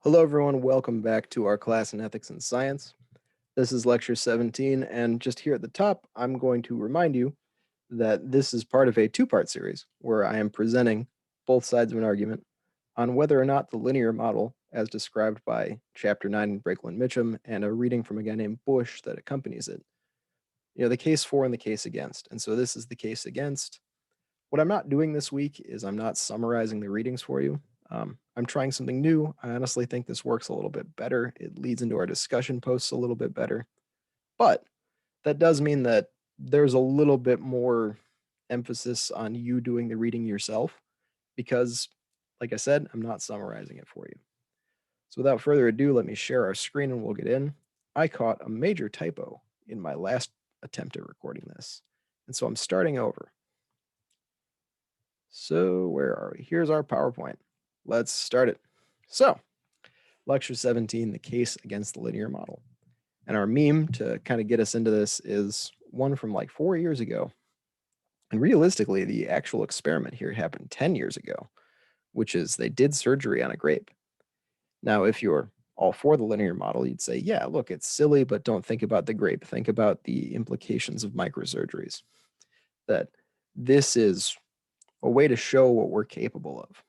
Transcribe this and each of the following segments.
Hello, everyone. Welcome back to our class in Ethics and Science. This is lecture 17, and just here at the top, I'm going to remind you that this is part of a two-part series where I am presenting both sides of an argument on whether or not the linear model, as described by Chapter 9 in Brakeland Mitchum and a reading from a guy named Bush that accompanies it, the case for and the case against. And so this is the case against. What I'm not doing this week is I'm not summarizing the readings for you. I'm trying something new. I honestly think this works a little bit better. It leads into our discussion posts a little bit better. But that does mean that there's a little bit more emphasis on you doing the reading yourself because, like I said, I'm not summarizing it for you. So without further ado, let me share our screen and we'll get in. I caught a major typo in my last attempt at recording this. And so I'm starting over. So where are we? Here's our PowerPoint. Let's start it. So, lecture 17, the case against the linear model. And our meme to kind of get us into this is one from like 4 years ago. And realistically, the actual experiment here happened 10 years ago, which is they did surgery on a grape. Now, if you're all for the linear model, you'd say, yeah, look, it's silly, but don't think about the grape. Think about the implications of microsurgeries. That this is a way to show what we're capable of.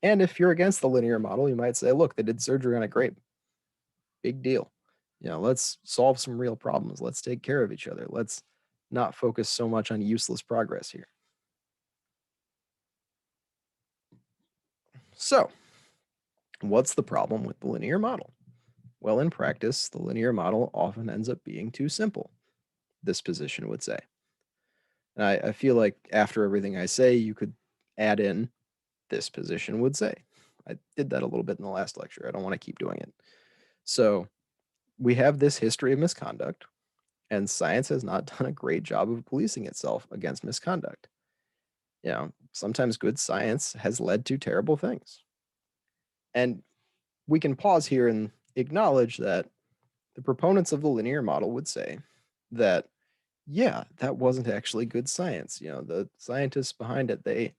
And if you're against the linear model, you might say, look, they did surgery on a grape. Big deal. Let's solve some real problems. Let's take care of each other. Let's not focus so much on useless progress here. So, what's the problem with the linear model? Well, in practice, the linear model often ends up being too simple, this position would say. And I feel like after everything I say, you could add in this position would say. I did that a little bit in the last lecture. I don't want to keep doing it. So we have this history of misconduct, and science has not done a great job of policing itself against misconduct. Sometimes good science has led to terrible things. And we can pause here and acknowledge that the proponents of the linear model would say that, yeah, that wasn't actually good science. The scientists behind it, they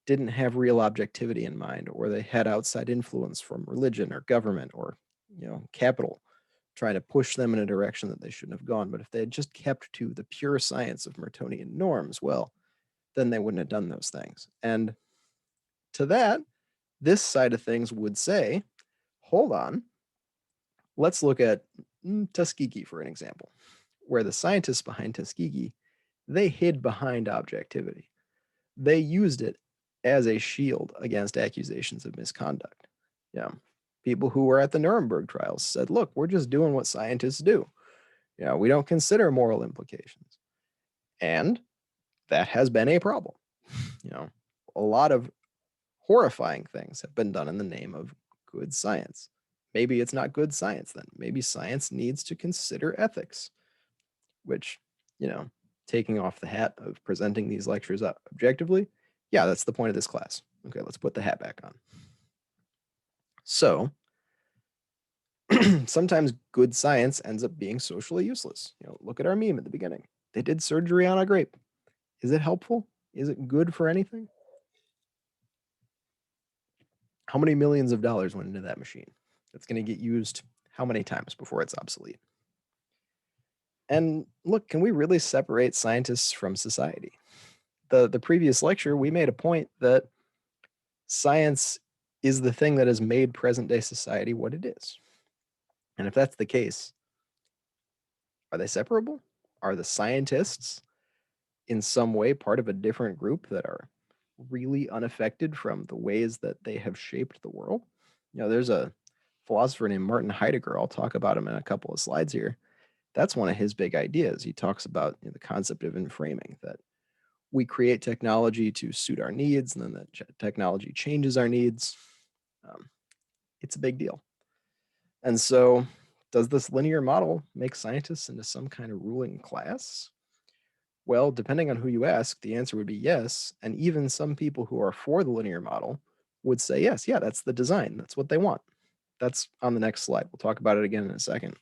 didn't have real objectivity in mind, or they had outside influence from religion or government or, capital trying to push them in a direction that they shouldn't have gone. But if they had just kept to the pure science of Mertonian norms, well, then they wouldn't have done those things. And to that, this side of things would say, hold on, let's look at Tuskegee for an example, where the scientists behind Tuskegee, they hid behind objectivity. They used it as a shield against accusations of misconduct. People who were at the Nuremberg trials said, look, we're just doing what scientists do. We don't consider moral implications. And that has been a problem. A lot of horrifying things have been done in the name of good science. Maybe it's not good science then. Maybe science needs to consider ethics, which, taking off the hat of presenting these lectures objectively, yeah, that's the point of this class. Okay, let's put the hat back on. So, sometimes good science ends up being socially useless. Look at our meme at the beginning. They did surgery on a grape. Is it helpful? Is it good for anything? How many millions of dollars went into that machine? That's going to get used how many times before it's obsolete? And look, can we really separate scientists from society? The previous lecture, we made a point that science is the thing that has made present day society what it is. And if that's the case, are they separable? Are the scientists in some way part of a different group that are really unaffected from the ways that they have shaped the world? There's a philosopher named Martin Heidegger. I'll talk about him in a couple of slides here. That's one of his big ideas. He talks about the concept of inframing, that we create technology to suit our needs, and then that technology changes our needs. It's a big deal. And so, does this linear model make scientists into some kind of ruling class? Well, depending on who you ask, the answer would be yes. And even some people who are for the linear model would say, yes, yeah, that's the design. That's what they want. That's on the next slide. We'll talk about it again in a second.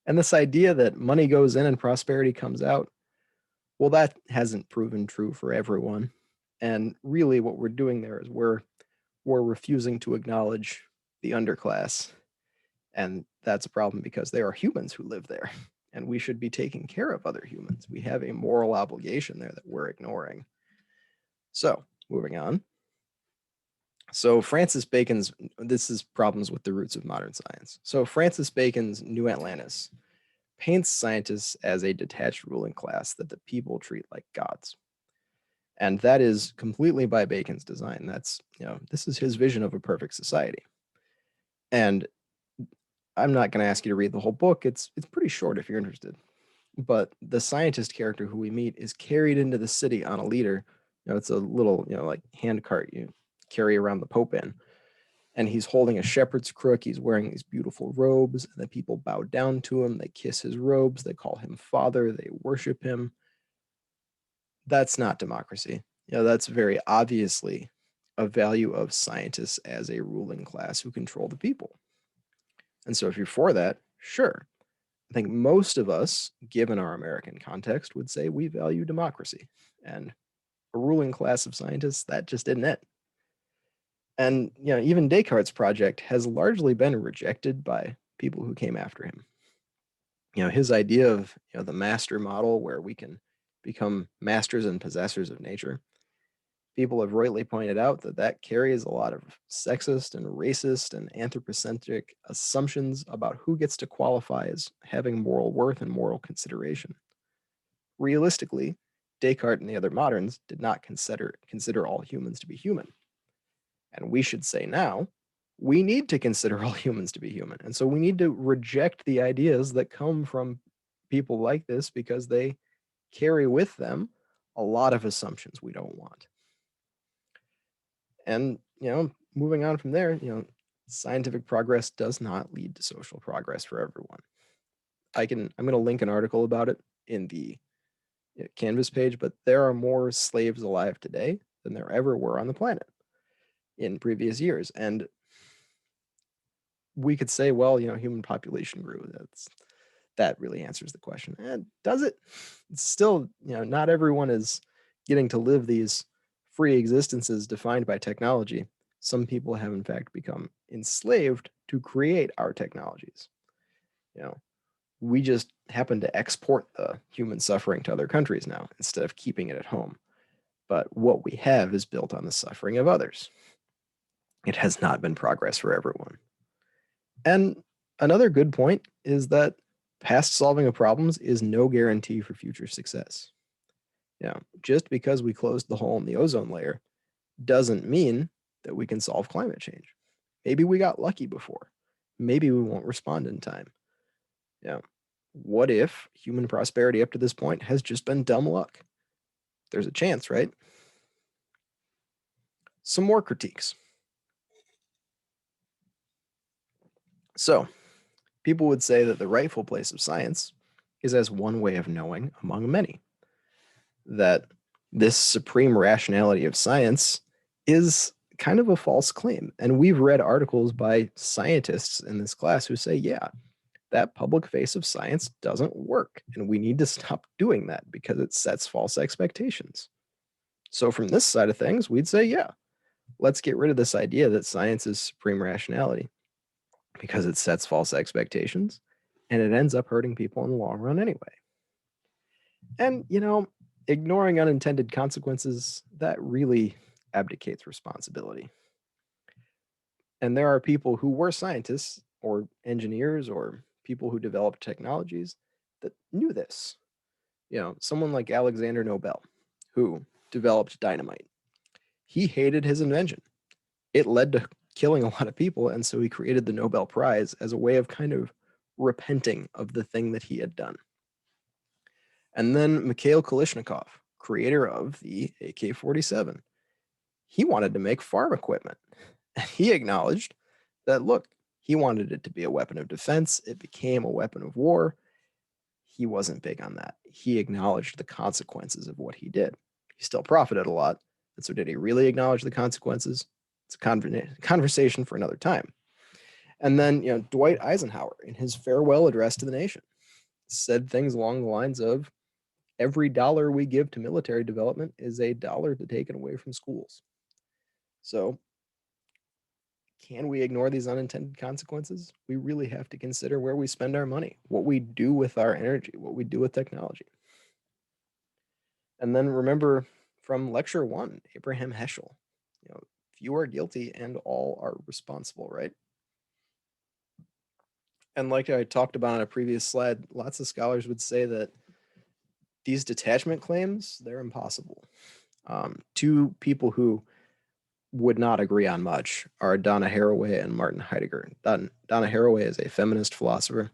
And this idea that money goes in and prosperity comes out, well, that hasn't proven true for everyone. And really what we're doing there is we're refusing to acknowledge the underclass. And that's a problem because there are humans who live there, and we should be taking care of other humans. We have a moral obligation there that we're ignoring. So, moving on. So, Francis Bacon's, this is problems with the roots of modern science. So, Francis Bacon's New Atlantis paints scientists as a detached ruling class that the people treat like gods. And that is completely by Bacon's design. That's, this is his vision of a perfect society. And I'm not going to ask you to read the whole book. It's pretty short if you're interested. But the scientist character who we meet is carried into the city on a leader. It's a little, like hand cart you carry around the Pope in. And he's holding a shepherd's crook. He's wearing these beautiful robes, and the people bow down to him. They kiss his robes. They call him father. They worship him. That's not democracy. That's very obviously a value of scientists as a ruling class who control the people. And so if you're for that, sure. I think most of us, given our American context, would say we value democracy. And a ruling class of scientists, that just isn't it. And even Descartes' project has largely been rejected by people who came after him. His idea of the master model where we can become masters and possessors of nature, people have rightly pointed out that that carries a lot of sexist and racist and anthropocentric assumptions about who gets to qualify as having moral worth and moral consideration. Realistically, Descartes and the other moderns did not consider all humans to be human. And we should say now, we need to consider all humans to be human. And so we need to reject the ideas that come from people like this because they carry with them a lot of assumptions we don't want. And, moving on from there, scientific progress does not lead to social progress for everyone. I'm going to link an article about it in the Canvas page, but there are more slaves alive today than there ever were on the planet in previous years. And we could say, well, human population grew. That really answers the question. And does it? It's still, not everyone is getting to live these free existences defined by technology. Some people have in fact become enslaved to create our technologies. We just happen to export the human suffering to other countries now instead of keeping it at home. But what we have is built on the suffering of others. It has not been progress for everyone. And another good point is that past solving of problems is no guarantee for future success. Just because we closed the hole in the ozone layer doesn't mean that we can solve climate change. Maybe we got lucky before. Maybe we won't respond in time. What if human prosperity up to this point has just been dumb luck? There's a chance, right? Some more critiques. So, people would say that the rightful place of science is as one way of knowing among many. That this supreme rationality of science is kind of a false claim. And we've read articles by scientists in this class who say, yeah, that public face of science doesn't work. And we need to stop doing that because it sets false expectations. So, from this side of things, we'd say, yeah, let's get rid of this idea that science is supreme rationality because it sets false expectations and it ends up hurting people in the long run anyway. And, ignoring unintended consequences, that really abdicates responsibility. And there are people who were scientists or engineers or people who developed technologies that knew this. Someone like Alexander Nobel, who developed dynamite. He hated his invention. It led to killing a lot of people, and so he created the Nobel Prize as a way of kind of repenting of the thing that he had done. And then Mikhail Kalashnikov, creator of the AK-47, he wanted to make farm equipment. He acknowledged that, look, he wanted it to be a weapon of defense. It became a weapon of war. He wasn't big on that. He acknowledged the consequences of what he did. He still profited a lot. And so did he really acknowledge the consequences? It's a conversation for another time. And then, Dwight Eisenhower, in his farewell address to the nation, said things along the lines of, every dollar we give to military development is a dollar to take it away from schools. So can we ignore these unintended consequences? We really have to consider where we spend our money, what we do with our energy, what we do with technology. And then remember from lecture 1, Abraham Heschel, few are guilty and all are responsible, right? And like I talked about on a previous slide, lots of scholars would say that these detachment claims, they're impossible. Two people who would not agree on much are Donna Haraway and Martin Heidegger. Donna Haraway is a feminist philosopher.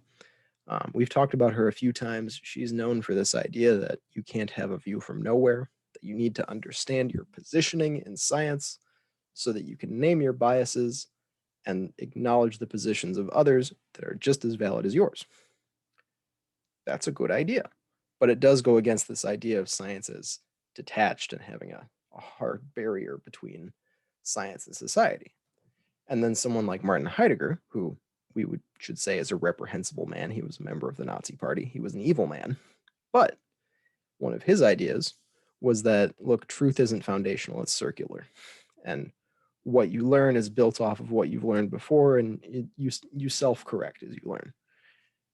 We've talked about her a few times. She's known for this idea that you can't have a view from nowhere, that you need to understand your positioning in science so that you can name your biases and acknowledge the positions of others that are just as valid as yours. That's a good idea, but it does go against this idea of science as detached and having a hard barrier between science and society. And then someone like Martin Heidegger, who should say is a reprehensible man. He was a member of the Nazi Party. He was an evil man. But one of his ideas was that, look, truth isn't foundational, it's circular. And what you learn is built off of what you've learned before, and you self-correct as you learn.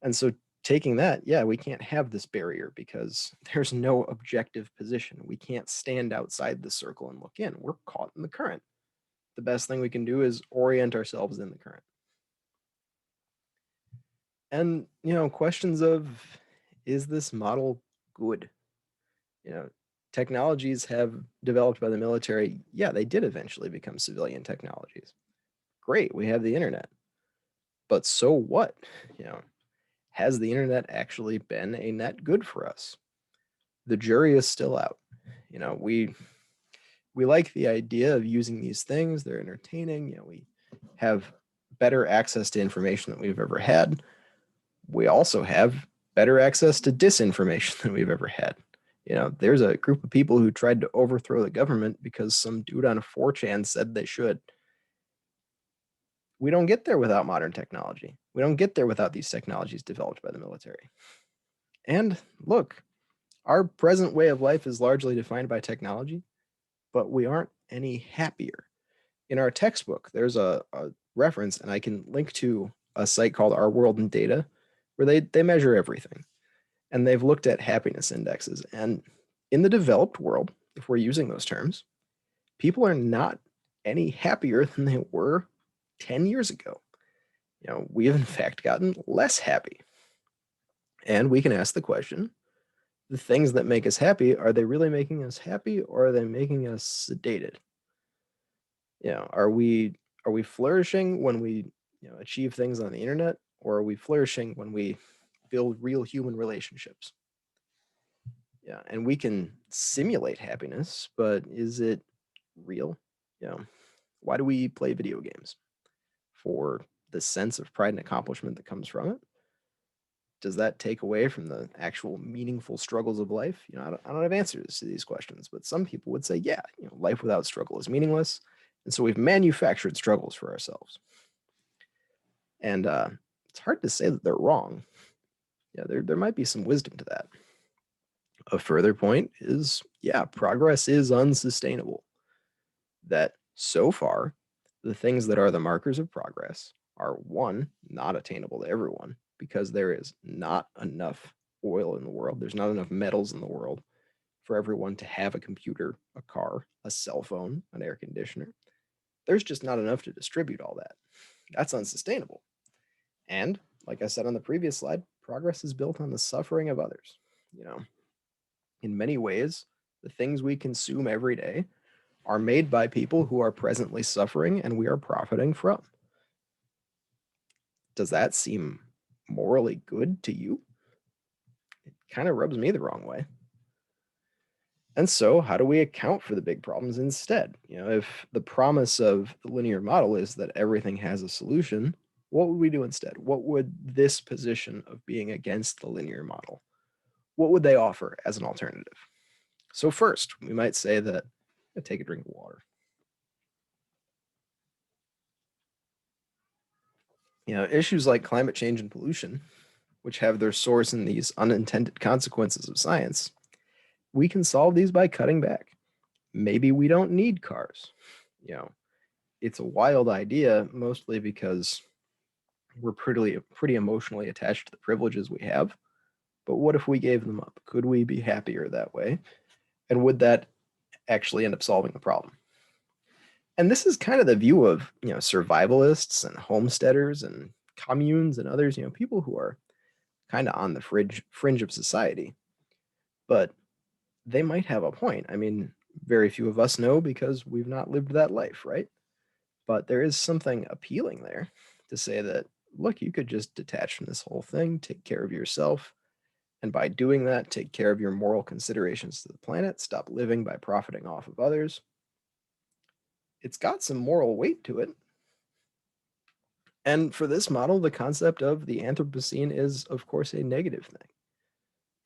And so taking that, yeah, we can't have this barrier because there's no objective position. We can't stand outside the circle and look in. We're caught in the current. The best thing we can do is orient ourselves in the current. And, questions of, is this model good? Technologies have developed by the military. Yeah, they did eventually become civilian technologies. Great, we have the internet. But so what? Has the internet actually been a net good for us? The jury is still out. We like the idea of using these things. They're entertaining. We have better access to information than we've ever had. We also have better access to disinformation than we've ever had. There's a group of people who tried to overthrow the government because some dude on 4chan said they should. We don't get there without modern technology. We don't get there without these technologies developed by the military. And look, our present way of life is largely defined by technology, but we aren't any happier. In our textbook, there's a reference, and I can link to a site called Our World in Data, where they measure everything. And they've looked at happiness indexes. And in the developed world, if we're using those terms, people are not any happier than they were 10 years ago. We have in fact gotten less happy. And we can ask the question, the things that make us happy, are they really making us happy, or are they making us sedated? Are we flourishing when we achieve things on the internet, or are we flourishing when we build real human relationships? Yeah, and we can simulate happiness, but is it real? Why do we play video games? For the sense of pride and accomplishment that comes from it? Does that take away from the actual meaningful struggles of life? I don't have answers to these questions, but some people would say, yeah, life without struggle is meaningless. And so we've manufactured struggles for ourselves. And it's hard to say that they're wrong. Yeah, there might be some wisdom to that. A further point is, yeah, progress is unsustainable. That so far, the things that are the markers of progress are, one, not attainable to everyone because there is not enough oil in the world. There's not enough metals in the world for everyone to have a computer, a car, a cell phone, an air conditioner. There's just not enough to distribute all that. That's unsustainable. And like I said on the previous slide, progress is built on the suffering of others. In many ways, the things we consume every day are made by people who are presently suffering and we are profiting from. Does that seem morally good to you? It kind of rubs me the wrong way. And so, how do we account for the big problems instead? If the promise of the linear model is that everything has a solution, what would we do instead? What would this position of being against the linear model, what would they offer as an alternative? So first, we might say that, take a drink of water. Issues like climate change and pollution, which have their source in these unintended consequences of science, we can solve these by cutting back. Maybe we don't need cars. it's a wild idea, mostly because we're pretty emotionally attached to the privileges we have. But what if we gave them up? Could we be happier that way? And would that actually end up solving the problem? And this is kind of the view of, survivalists and homesteaders and communes and others, people who are kind of on the fringe of society. But they might have a point. I mean, very few of us know because we've not lived that life, right? But there is something appealing there to say that, look, you could just detach from this whole thing, take care of yourself, and by doing that, take care of your moral considerations to the planet, stop living by profiting off of others. It's got some moral weight to it. And for this model, the concept of the Anthropocene is, of course, a negative thing.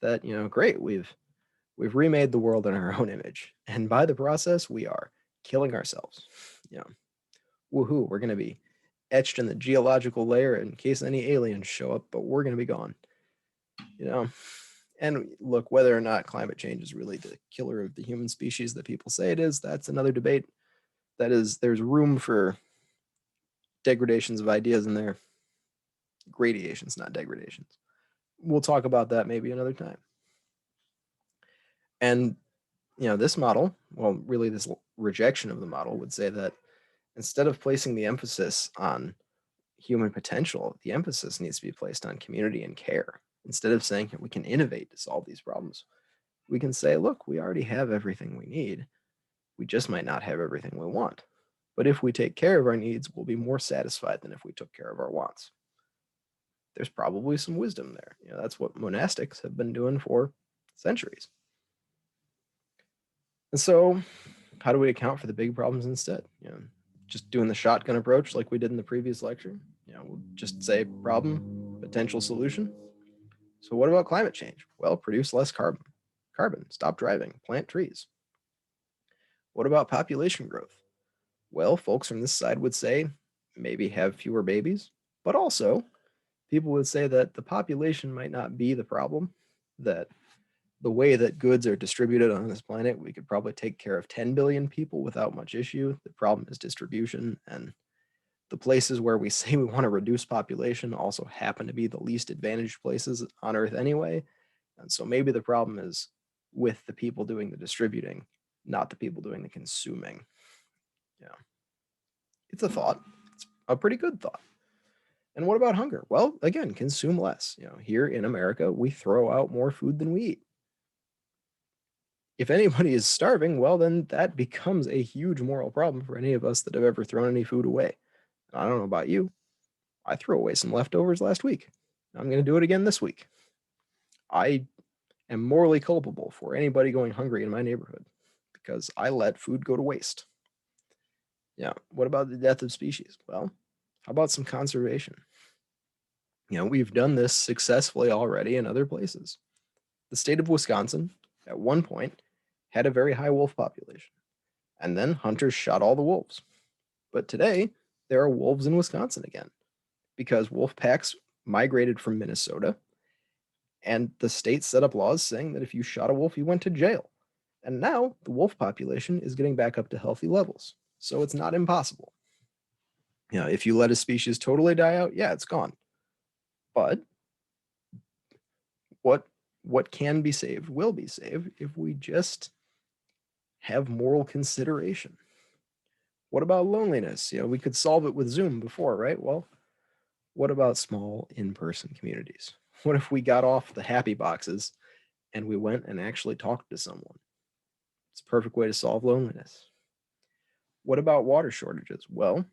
That, great, we've remade the world in our own image. And by the process, we are killing ourselves. You know, woohoo, we're going to be etched in the geological layer in case any aliens show up, but we're going to be gone. You know, and look, whether or not climate change is really the killer of the human species that people say it is, that's another debate. That is, there's room for degradations of ideas in there. Gradations, not degradations. We'll talk about that maybe another time. And, this model, well, really, this rejection of the model would say that instead of placing the emphasis on human potential, the emphasis needs to be placed on community and care. Instead of saying we can innovate to solve these problems, we can say, look, we already have everything we need. We just might not have everything we want. But if we take care of our needs, we'll be more satisfied than if we took care of our wants. There's probably some wisdom there. That's what monastics have been doing for centuries. And so, how do we account for the big problems instead? Just doing the shotgun approach like we did in the previous lecture. We'll just say problem, potential solution. So, what about climate change? Well, produce less carbon. Stop driving, plant trees. What about population growth? Well, folks from this side would say maybe have fewer babies, but also people would say that the population might not be the problem, that the way that goods are distributed on this planet, we could probably take care of 10 billion people without much issue. The problem is distribution, and the places where we say we want to reduce population also happen to be the least advantaged places on Earth anyway. And so maybe the problem is with the people doing the distributing, not the people doing the consuming. Yeah. It's a thought. It's a pretty good thought. And what about hunger? Well, again, consume less. Here in America, we throw out more food than we eat. If anybody is starving, well, then that becomes a huge moral problem for any of us that have ever thrown any food away. I don't know about you. I threw away some leftovers last week. I'm going to do it again this week. I am morally culpable for anybody going hungry in my neighborhood because I let food go to waste. Yeah. What about the death of species? Well, how about some conservation? We've done this successfully already in other places. The state of Wisconsin, at one point, had a very high wolf population, and then hunters shot all the wolves. But today, there are wolves in Wisconsin again because wolf packs migrated from Minnesota, and the state set up laws saying that if you shot a wolf, you went to jail. And now the wolf population is getting back up to healthy levels. So it's not impossible. If you let a species totally die out, yeah, it's gone. But what can be saved will be saved if we just have moral consideration. What about loneliness? We could solve it with Zoom before, right? Well, what about small in-person communities? What if we got off the happy boxes and we went and actually talked to someone? It's a perfect way to solve loneliness. What about water shortages? Well,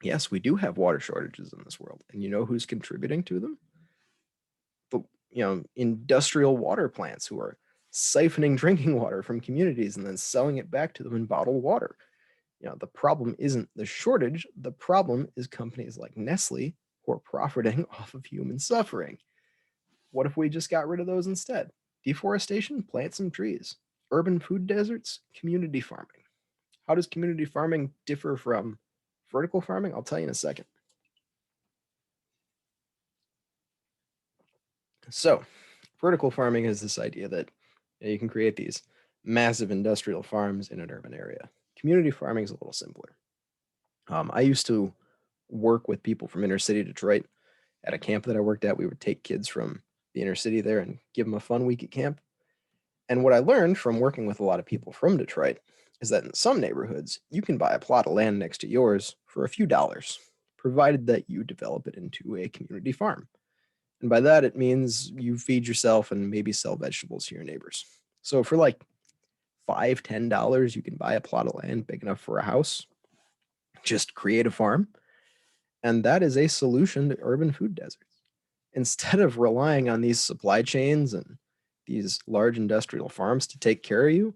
yes, we do have water shortages in this world. And you know who's contributing to them? The industrial water plants who are siphoning drinking water from communities and then selling it back to them in bottled water. The problem isn't the shortage. The problem is companies like Nestle who are profiting off of human suffering. What if we just got rid of those instead? Deforestation, plant some trees. Urban food deserts, community farming. How does community farming differ from vertical farming? I'll tell you in a second. So, vertical farming is this idea that you can create these massive industrial farms in an urban area. Community farming is a little simpler. I used to work with people from inner city Detroit at a camp that I worked at. We would take kids from the inner city there and give them a fun week at camp. And what I learned from working with a lot of people from Detroit is that in some neighborhoods, you can buy a plot of land next to yours for a few dollars, provided that you develop it into a community farm. And by that, it means you feed yourself and maybe sell vegetables to your neighbors. So for like $5, $10, you can buy a plot of land big enough for a house, just create a farm. And that is a solution to urban food deserts. Instead of relying on these supply chains and these large industrial farms to take care of you,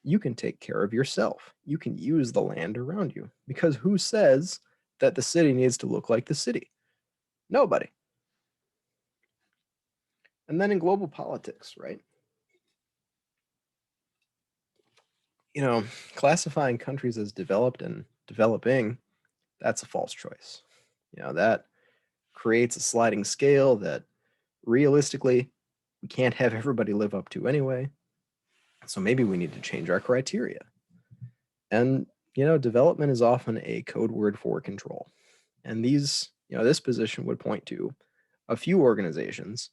you can take care of yourself. You can use the land around you. Because who says that the city needs to look like the city? Nobody. And then in global politics, right? You know, classifying countries as developed and developing, that's a false choice. That creates a sliding scale that realistically we can't have everybody live up to anyway. So maybe we need to change our criteria. And, development is often a code word for control. And this position would point to a few organizations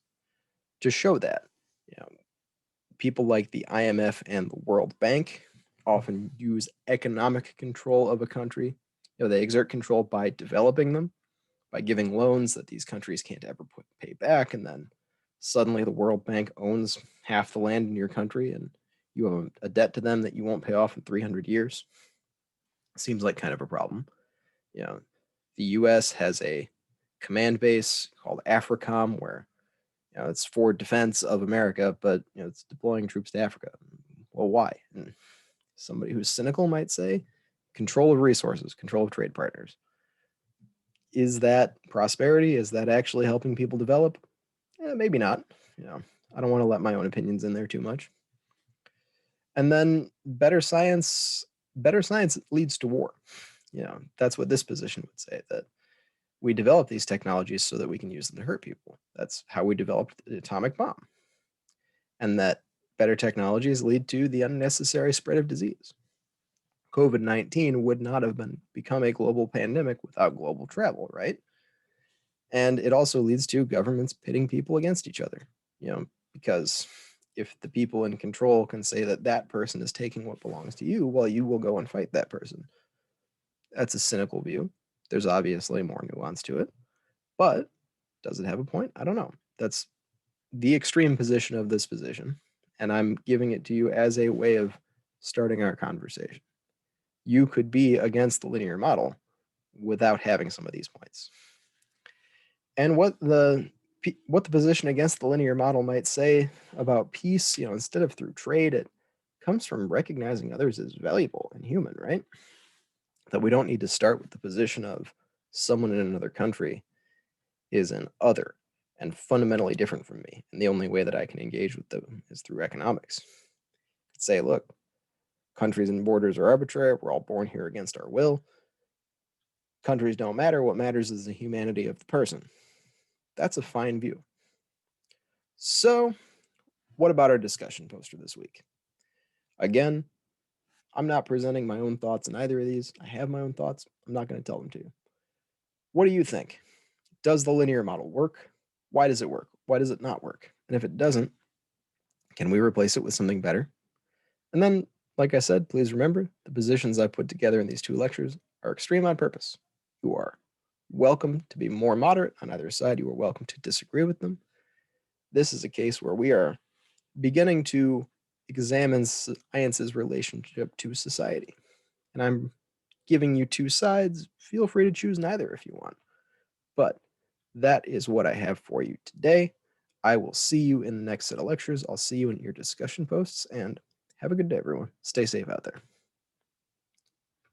to show that. You know, People like the IMF and the World Bank often use economic control of a country. They exert control by developing them, by giving loans that these countries can't ever pay back, and then suddenly the World Bank owns half the land in your country, and you have a debt to them that you won't pay off in 300 years. Seems like kind of a problem. You know, the U.S. has a command base called AFRICOM, where it's for defense of America, but it's deploying troops to Africa. Well, why? And somebody who's cynical might say, control of resources, control of trade partners. Is that prosperity? Is that actually helping people develop? Maybe not. I don't want to let my own opinions in there too much. And then better science leads to war. That's what this position would say, that we develop these technologies so that we can use them to hurt people. That's how we developed the atomic bomb. And that better technologies lead to the unnecessary spread of disease. COVID-19 would not have become a global pandemic without global travel, right? And it also leads to governments pitting people against each other, because if the people in control can say that that person is taking what belongs to you, well, you will go and fight that person. That's a cynical view. There's obviously more nuance to it, but does it have a point? I don't know. That's the extreme position of this position, and I'm giving it to you as a way of starting our conversation. You could be against the linear model without having some of these points. And what the position against the linear model might say about peace, instead of through trade, it comes from recognizing others as valuable and human, right? That we don't need to start with the position of someone in another country is an other and fundamentally different from me. And the only way that I can engage with them is through economics. Say, look, countries and borders are arbitrary. We're all born here against our will. Countries don't matter. What matters is the humanity of the person. That's a fine view. So, what about our discussion poster this week? Again, I'm not presenting my own thoughts in either of these. I have my own thoughts. I'm not going to tell them to you. What do you think? Does the linear model work? Why does it work? Why does it not work? And if it doesn't, can we replace it with something better? And then, like I said, please remember the positions I put together in these two lectures are extreme on purpose. You are welcome to be more moderate on either side. You are welcome to disagree with them. This is a case where we are beginning to examine science's relationship to society. And I'm giving you two sides. Feel free to choose neither if you want. But that is what I have for you today. I will see you in the next set of lectures. I'll see you in your discussion posts, and have a good day, everyone. Stay safe out there.